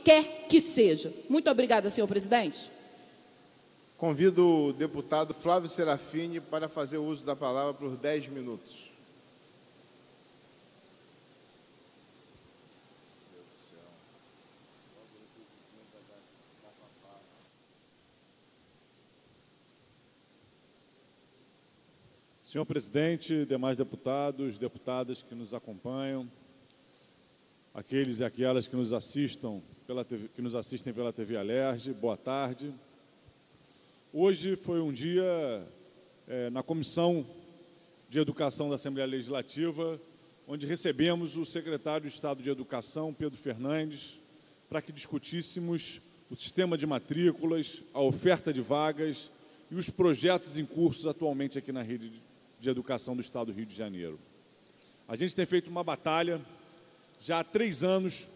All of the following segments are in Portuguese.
quer que seja. Muito obrigada, senhor presidente. Convido o deputado Flávio Serafini para fazer uso da palavra por 10 minutos. Senhor presidente, demais deputados, deputadas que nos acompanham, aqueles e aquelas que nos assistem pela TV Alerj, boa tarde. Hoje foi um dia na Comissão de Educação da Assembleia Legislativa, onde recebemos o secretário de Estado de Educação, Pedro Fernandes, para que discutíssemos o sistema de matrículas, a oferta de vagas e os projetos em curso atualmente aqui na rede de educação do Estado do Rio de Janeiro. A gente tem feito uma batalha já há 3 anos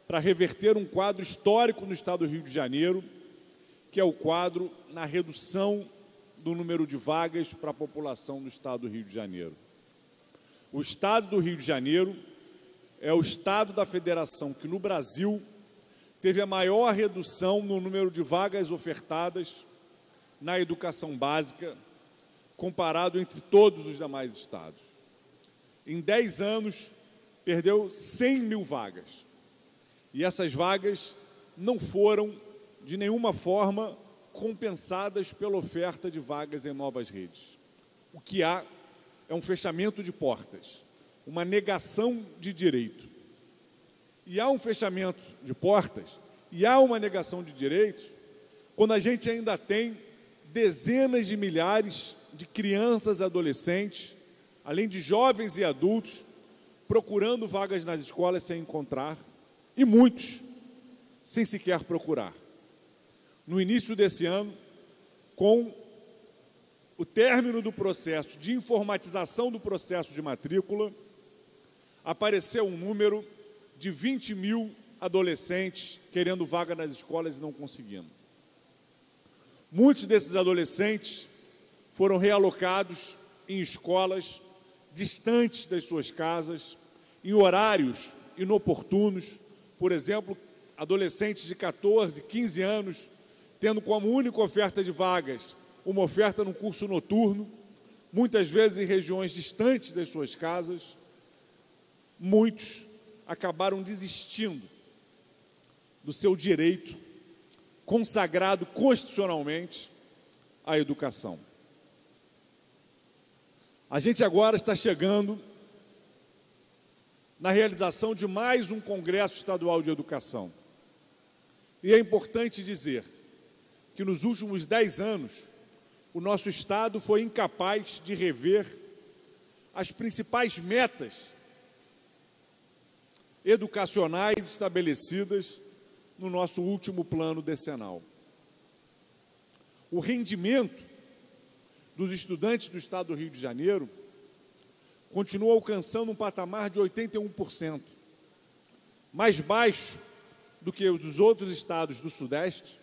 para reverter um quadro histórico no Estado do Rio de Janeiro, que é o quadro na redução do número de vagas para a população do Estado do Rio de Janeiro. O Estado do Rio de Janeiro é o Estado da Federação que, no Brasil, teve a maior redução no número de vagas ofertadas na educação básica, comparado entre todos os demais estados. Em 10 anos, perdeu 100 mil vagas. E essas vagas não foram, de nenhuma forma, compensadas pela oferta de vagas em novas redes. O que há é um fechamento de portas, uma negação de direito. E há um fechamento de portas, e há uma negação de direitos, quando a gente ainda tem dezenas de milhares de crianças e adolescentes, além de jovens e adultos, procurando vagas nas escolas sem encontrar, e muitos sem sequer procurar. No início desse ano, com o término do processo de informatização do processo de matrícula, apareceu um número de 20 mil adolescentes querendo vaga nas escolas e não conseguindo. Muitos desses adolescentes foram realocados em escolas distantes das suas casas, em horários inoportunos, por exemplo, adolescentes de 14, 15 anos, tendo como única oferta de vagas uma oferta no curso noturno, muitas vezes em regiões distantes das suas casas. Muitos acabaram desistindo do seu direito, consagrado constitucionalmente, à educação. A gente agora está chegando na realização de mais um Congresso Estadual de Educação. E é importante dizer que nos últimos 10 anos, o nosso Estado foi incapaz de rever as principais metas educacionais estabelecidas no nosso último plano decenal. O rendimento dos estudantes do Estado do Rio de Janeiro continua alcançando um patamar de 81%, mais baixo do que o dos outros estados do Sudeste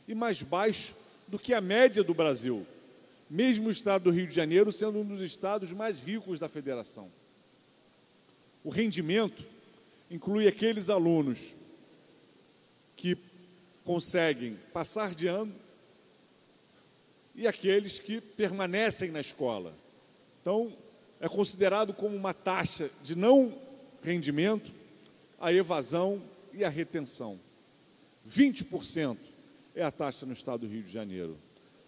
e mais baixo do que a média do Brasil, mesmo o Estado do Rio de Janeiro sendo um dos estados mais ricos da Federação. O rendimento inclui aqueles alunos que conseguem passar de ano e aqueles que permanecem na escola. Então, é considerado como uma taxa de não rendimento a evasão e a retenção. 20% é a taxa no Estado do Rio de Janeiro.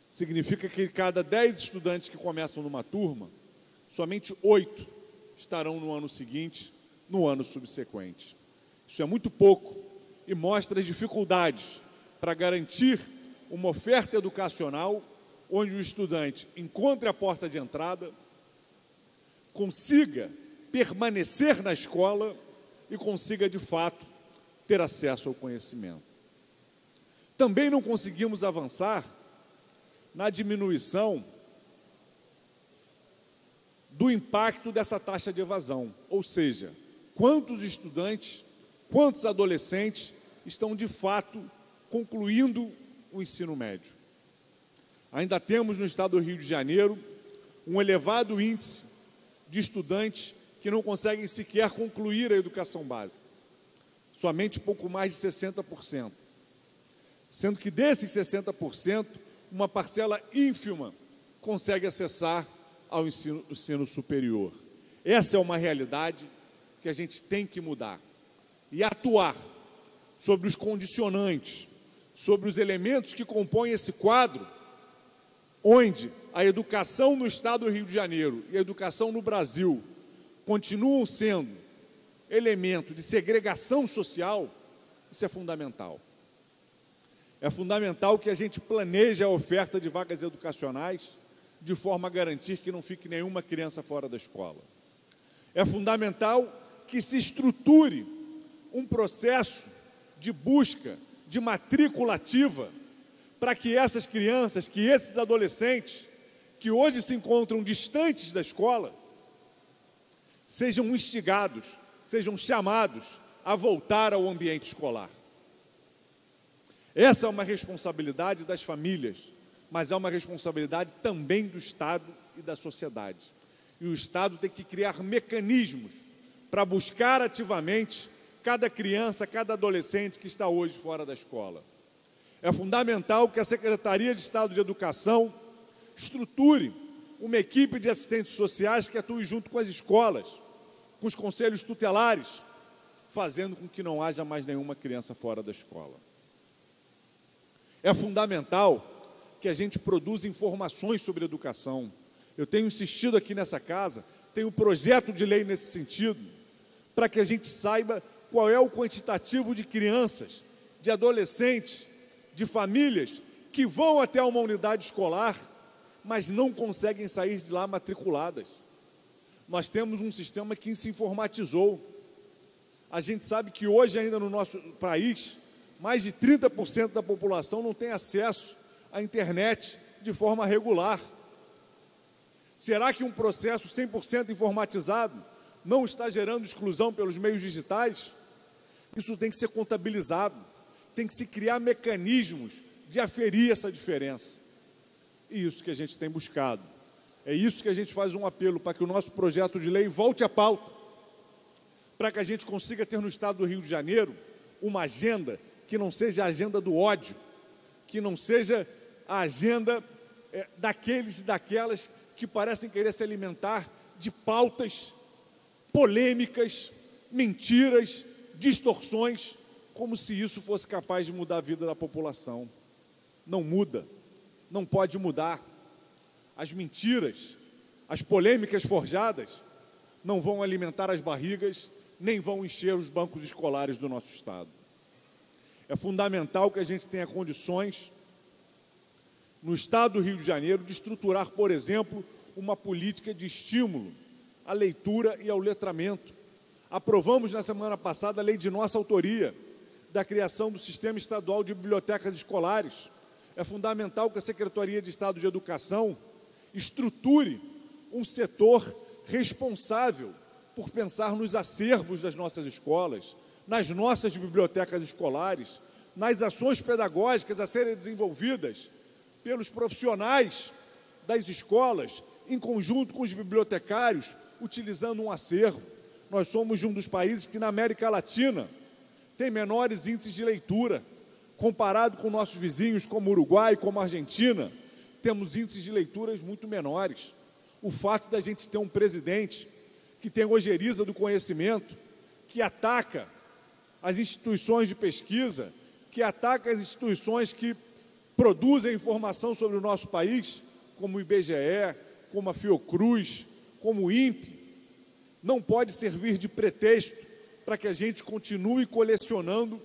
Significa que cada 10 estudantes que começam numa turma, somente 8 estarão no ano seguinte, no ano subsequente. Isso é muito pouco e mostra as dificuldades para garantir uma oferta educacional onde o estudante encontre a porta de entrada, consiga permanecer na escola e consiga, de fato, ter acesso ao conhecimento. Também não conseguimos avançar na diminuição do impacto dessa taxa de evasão, ou seja, quantos estudantes, quantos adolescentes estão, de fato, concluindo o ensino médio. Ainda temos no Estado do Rio de Janeiro um elevado índice de estudantes que não conseguem sequer concluir a educação básica. somente pouco mais de 60%. Sendo que desses 60%, uma parcela ínfima consegue acessar ao ensino superior. Essa é uma realidade que a gente tem que mudar e atuar sobre os condicionantes, sobre os elementos que compõem esse quadro, onde a educação no Estado do Rio de Janeiro e a educação no Brasil continuam sendo elemento de segregação social. Isso é fundamental. É fundamental que a gente planeje a oferta de vagas educacionais de forma a garantir que não fique nenhuma criança fora da escola. É fundamental que se estruture um processo de busca de matrícula ativa para que essas crianças, que esses adolescentes, que hoje se encontram distantes da escola, sejam instigados, sejam chamados a voltar ao ambiente escolar. Essa é uma responsabilidade das famílias, mas é uma responsabilidade também do Estado e da sociedade. E o Estado tem que criar mecanismos para buscar ativamente cada criança, cada adolescente que está hoje fora da escola. É fundamental que a Secretaria de Estado de Educação estruture uma equipe de assistentes sociais que atue junto com as escolas, com os conselhos tutelares, fazendo com que não haja mais nenhuma criança fora da escola. É fundamental que a gente produza informações sobre educação. Eu tenho insistido aqui nessa casa, tenho um projeto de lei nesse sentido, para que a gente saiba qual é o quantitativo de crianças, de adolescentes, de famílias que vão até uma unidade escolar, mas não conseguem sair de lá matriculadas. Nós temos um sistema que se informatizou. A gente sabe que hoje ainda no nosso país, mais de 30% da população não tem acesso à internet de forma regular. Será que um processo 100% informatizado não está gerando exclusão pelos meios digitais? Isso tem que ser contabilizado, tem que se criar mecanismos de aferir essa diferença. E isso que a gente tem buscado. É isso que a gente faz um apelo para que o nosso projeto de lei volte à pauta, para que a gente consiga ter no Estado do Rio de Janeiro uma agenda que não seja a agenda do ódio, que não seja a agenda daqueles e daquelas que parecem querer se alimentar de pautas polêmicas, mentiras, distorções, como se isso fosse capaz de mudar a vida da população. Não muda, não pode mudar. As mentiras, as polêmicas forjadas não vão alimentar as barrigas, nem vão encher os bancos escolares do nosso Estado. É fundamental que a gente tenha condições, no Estado do Rio de Janeiro, de estruturar, por exemplo, uma política de estímulo à leitura e ao letramento. Aprovamos na semana passada a lei de nossa autoria, da criação do Sistema Estadual de Bibliotecas Escolares. É fundamental que a Secretaria de Estado de Educação estruture um setor responsável por pensar nos acervos das nossas escolas, nas nossas bibliotecas escolares, nas ações pedagógicas a serem desenvolvidas pelos profissionais das escolas, em conjunto com os bibliotecários, utilizando um acervo. Nós somos um dos países que na América Latina tem menores índices de leitura, comparado com nossos vizinhos como Uruguai, como Argentina, temos índices de leituras muito menores. O fato da gente ter um presidente que tem ojeriza do conhecimento, que ataca as instituições de pesquisa, que ataca as instituições que produzem informação sobre o nosso país, como o IBGE, como a Fiocruz, como o INPE, não pode servir de pretexto para que a gente continue colecionando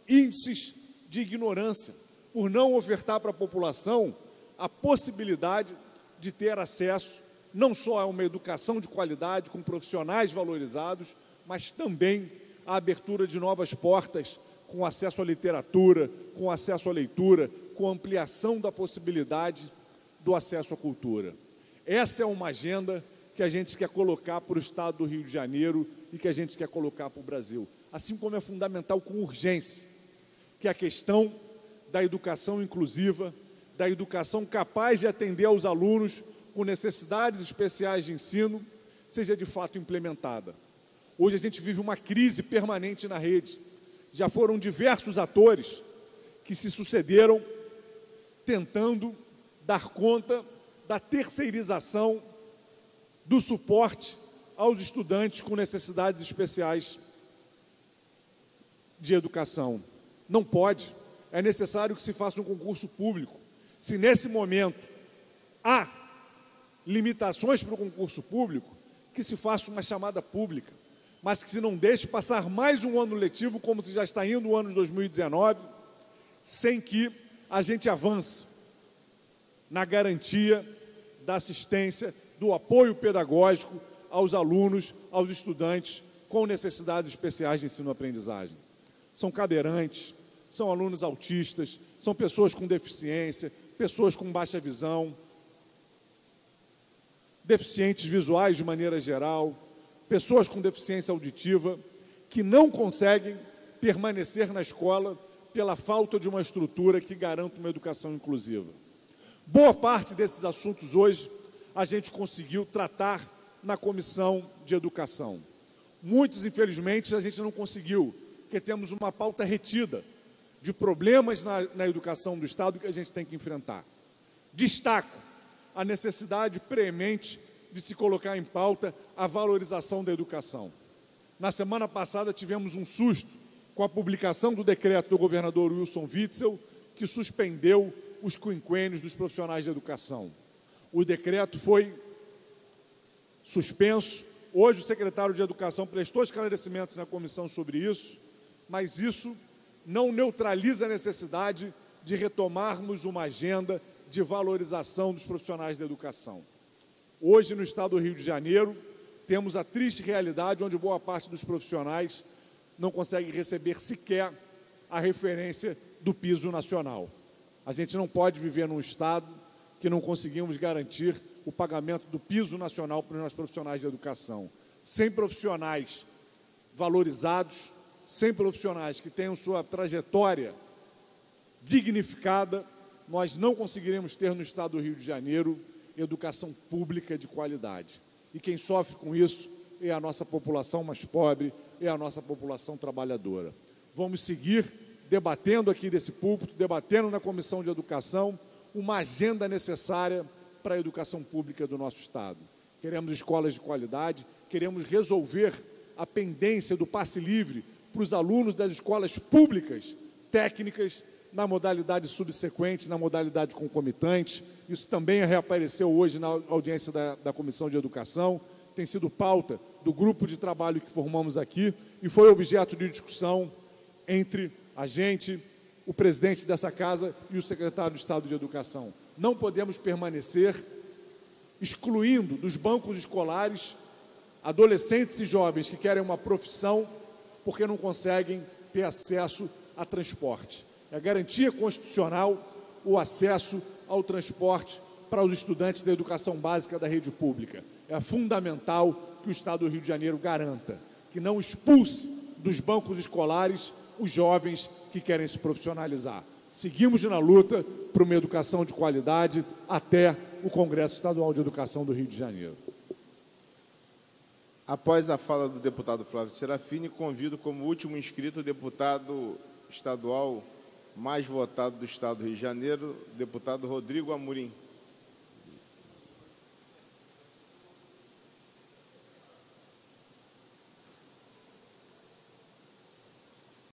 índices de ignorância, por não ofertar para a população a possibilidade de ter acesso não só a uma educação de qualidade, com profissionais valorizados, mas também a abertura de novas portas, com acesso à literatura, com acesso à leitura, com ampliação da possibilidade do acesso à cultura. Essa é uma agenda que a gente quer colocar para o Estado do Rio de Janeiro e que a gente quer colocar para o Brasil. Assim como é fundamental com urgência que a questão da educação inclusiva, da educação capaz de atender aos alunos com necessidades especiais de ensino, seja de fato implementada. Hoje a gente vive uma crise permanente na rede, já foram diversos atores que se sucederam tentando dar conta da terceirização do suporte aos estudantes com necessidades especiais de educação. Não pode. É necessário que se faça um concurso público. Se nesse momento há limitações para o concurso público, que se faça uma chamada pública, mas que se não deixe passar mais um ano letivo, como se já está indo o ano de 2019, sem que a gente avance na garantia da assistência, do apoio pedagógico aos alunos, aos estudantes com necessidades especiais de ensino-aprendizagem. São cadeirantes, são alunos autistas, são pessoas com deficiência, pessoas com baixa visão, deficientes visuais de maneira geral, pessoas com deficiência auditiva, que não conseguem permanecer na escola pela falta de uma estrutura que garanta uma educação inclusiva. Boa parte desses assuntos hoje a gente conseguiu tratar na Comissão de Educação. Muitos, infelizmente, a gente não conseguiu, porque temos uma pauta retida de problemas na educação do Estado que a gente tem que enfrentar. Destaco a necessidade preemente de se colocar em pauta a valorização da educação. Na semana passada tivemos um susto com a publicação do decreto do governador Wilson Witzel, que suspendeu os quinquênios dos profissionais de educação. O decreto foi suspenso. Hoje o secretário de Educação prestou esclarecimentos na comissão sobre isso, mas isso não neutraliza a necessidade de retomarmos uma agenda de valorização dos profissionais da educação. Hoje, no estado do Rio de Janeiro, temos a triste realidade onde boa parte dos profissionais não consegue receber sequer a referência do piso nacional. A gente não pode viver num estado que não conseguimos garantir o pagamento do piso nacional para os nossos profissionais de educação. Sem profissionais valorizados, sem profissionais que tenham sua trajetória dignificada, nós não conseguiremos ter no estado do Rio de Janeiro educação pública de qualidade. E quem sofre com isso é a nossa população mais pobre, é a nossa população trabalhadora. Vamos seguir debatendo aqui desse púlpito, debatendo na Comissão de Educação, uma agenda necessária para a educação pública do nosso estado. Queremos escolas de qualidade, queremos resolver a pendência do passe livre para os alunos das escolas públicas, técnicas, na modalidade subsequente, na modalidade concomitante. Isso também reapareceu hoje na audiência da Comissão de Educação, tem sido pauta do grupo de trabalho que formamos aqui e foi objeto de discussão entre a gente, o presidente dessa casa e o secretário de Estado de Educação. Não podemos permanecer excluindo dos bancos escolares adolescentes e jovens que querem uma profissão porque não conseguem ter acesso a transporte. É garantia constitucional o acesso ao transporte para os estudantes da educação básica da rede pública. É fundamental que o Estado do Rio de Janeiro garanta, que não expulse dos bancos escolares os jovens que querem se profissionalizar. Seguimos na luta por uma educação de qualidade até o Congresso Estadual de Educação do Rio de Janeiro. Após a fala do deputado Flávio Serafini, convido como último inscrito o deputado estadual mais votado do Estado do Rio de Janeiro, deputado Rodrigo Amorim.